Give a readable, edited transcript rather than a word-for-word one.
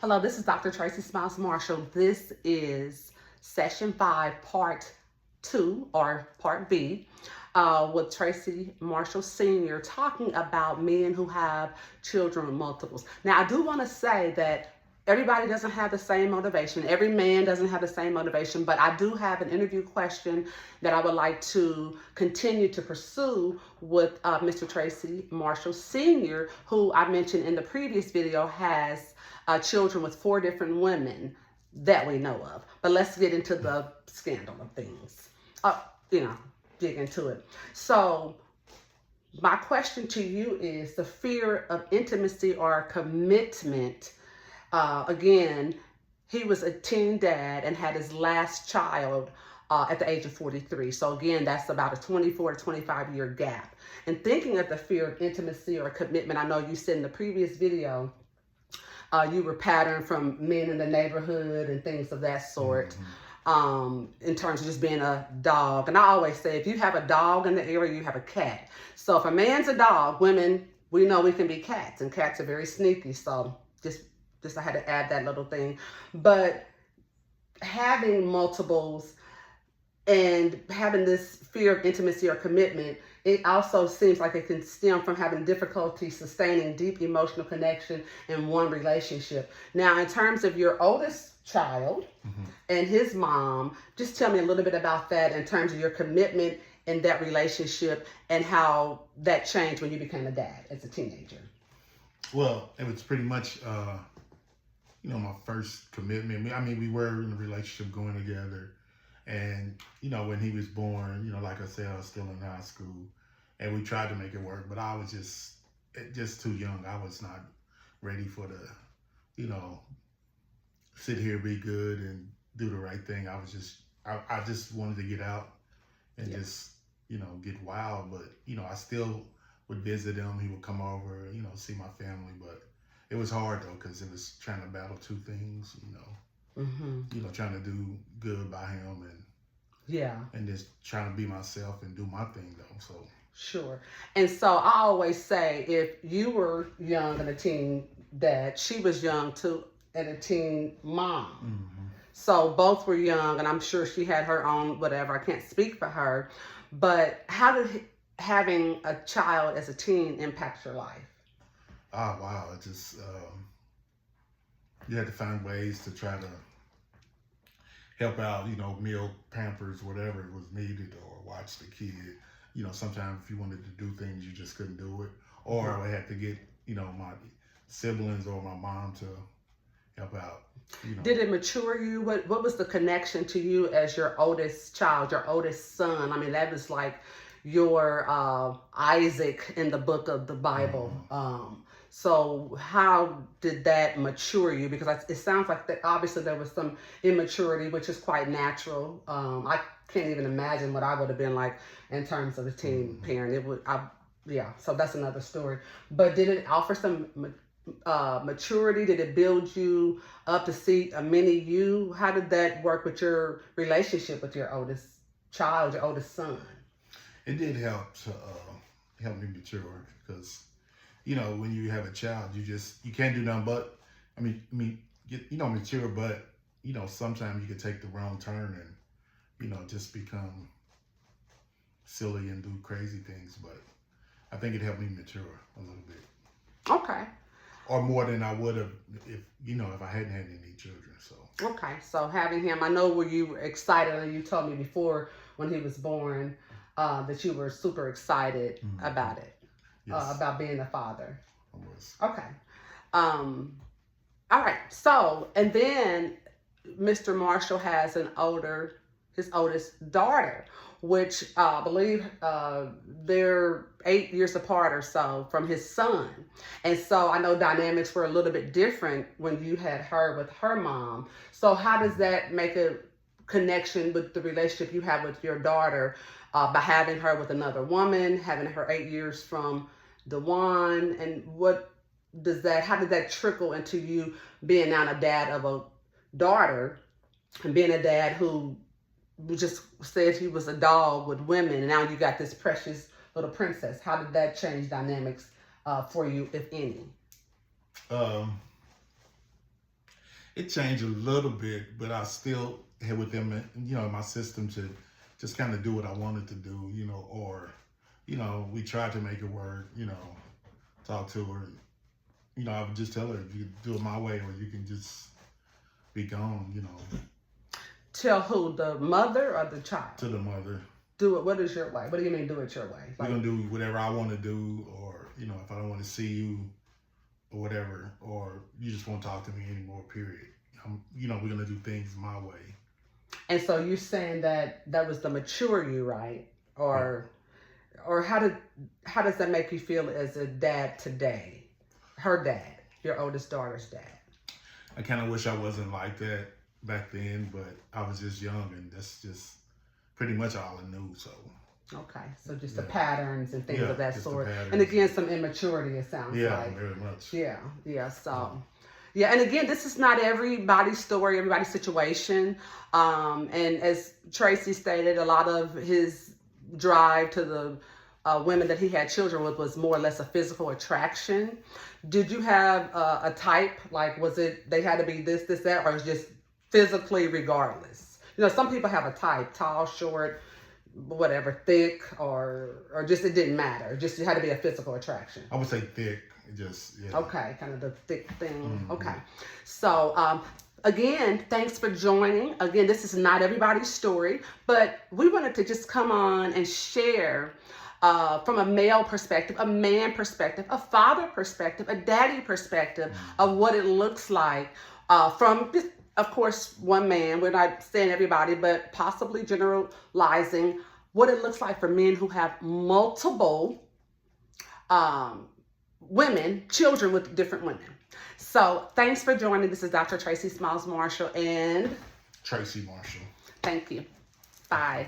Hello, this is Dr. Tracy Smiles Marshall. This is session 5, part 2 or part B with Tracy Marshall Sr. talking about men who have children with multiples. Now, I do want to say that everybody doesn't have the same motivation. Every man doesn't have the same motivation, but I do have an interview question that I would like to continue to pursue with Mr. Tracy Marshall Sr., who I mentioned in the previous video has children with 4 different women that we know of. But let's get into the scandal of things. Dig into it. So my question to you is the fear of intimacy or commitment. Again, he was a teen dad and had his last child at the age of 43. So again, that's about a 24 to 25 year gap. And thinking of the fear of intimacy or commitment, I know you said in the previous video, you were patterned from men in the neighborhood and things of that sort. In terms of just being a dog. And I always say, if you have a dog in the area, you have a cat. So if a man's a dog, women, we know we can be cats, and cats are very sneaky. So just I had to add that little thing. But having multiples and having this fear of intimacy or commitment, it also seems like it can stem from having difficulty sustaining deep emotional connection in one relationship. Now, in terms of your oldest child and his mom, just tell me a little bit about that in terms of your commitment in that relationship and how that changed when you became a dad as a teenager. Well, it was pretty much, my first commitment. I mean, we were in a relationship going together. And, when he was born, like I said, I was still in high school. And we tried to make it work, but I was just too young. I was not ready for the, sit here, be good, and do the right thing. I just wanted to get out and just, get wild. But, I still would visit him. He would come over, see my family. But it was hard, though, because it was trying to battle 2 things, trying to do good by him and just trying to be myself and do my thing, though. So. Sure. And so I always say, if you were young and a teen dad, she was young too and a teen mom. So both were young, and I'm sure she had her own whatever. I can't speak for her. But how did having a child as a teen impact your life? Oh, wow. It just, you had to find ways to try to help out, meal, Pampers, whatever was needed, or watch the kid. Sometimes if you wanted to do things, you just couldn't do it. Or I had to get, my siblings or my mom to help out. Did it mature you? What was the connection to you as your oldest child, your oldest son? I mean, that was like your Isaac in the book of the Bible. So how did that mature you? Because it sounds like that obviously there was some immaturity, which is quite natural. I can't even imagine what I would have been like in terms of a teen parent. So that's another story. But did it offer some maturity? Did it build you up to see a mini you? How did that work with your relationship with your oldest child, your oldest son? It did help to help me mature, because when you have a child, you can't do nothing but, mature, but, sometimes you could take the wrong turn and, just become silly and do crazy things. But I think it helped me mature a little bit. Okay. Or more than I would have if I hadn't had any children. So. Okay. So having him, I know were you excited, and you told me before when he was born that you were super excited about it. Yes. About being a father. I was. Okay. All right. So, and then Mr. Marshall has his oldest daughter, which I believe they're 8 years apart or so from his son. And so I know dynamics were a little bit different when you had her with her mom. So how does that make a connection with the relationship you have with your daughter by having her with another woman, having her 8 years from the one, and how did that trickle into you being now a dad of a daughter and being a dad who just said he was a dog with women, and now you got this precious little princess? How did that change dynamics for you, if any? It changed a little bit, but I still had with them, you know, in my system to just kind of do what I wanted to do, you know, or, you know, we tried to make it work, you know, talk to her. You know, I would just tell her, you do it my way or you can just be gone, you know. Tell who, the mother or the child? To the mother. Do it. What is your way? What do you mean do it your way? We're going to do whatever I want to do, or, you know, if I don't want to see you or whatever, or you just won't talk to me anymore, period. You know, we're going to do things my way. And so you're saying that was the mature you, right? Or how does that make you feel as a dad today? Her dad, your oldest daughter's dad. I kind of wish I wasn't like that back then, but I was just young, and that's just pretty much all I knew. So okay, so just the patterns and things of that sort, and and again some immaturity. It sounds like very much. Yeah. So yeah, and again, this is not everybody's story, everybody's situation. And as Tracy stated, a lot of his drive to the women that he had children with was more or less a physical attraction. Did you have a type? Like, was it they had to be this, that, or was just physically regardless? You know, some people have a type: tall, short, whatever, thick, or just it didn't matter. Just it had to be a physical attraction. I would say thick. Just Okay, kind of the thick thing. Okay, so again, thanks for joining. Again, this is not everybody's story, but we wanted to just come on and share from a male perspective, a man perspective, a father perspective, a daddy perspective of what it looks like from, of course, one man. We're not saying everybody, but possibly generalizing what it looks like for men who have multiple children with different women. So thanks for joining. This is Dr. Tracy Smiles Marshall and Tracy Marshall. Thank you. Bye.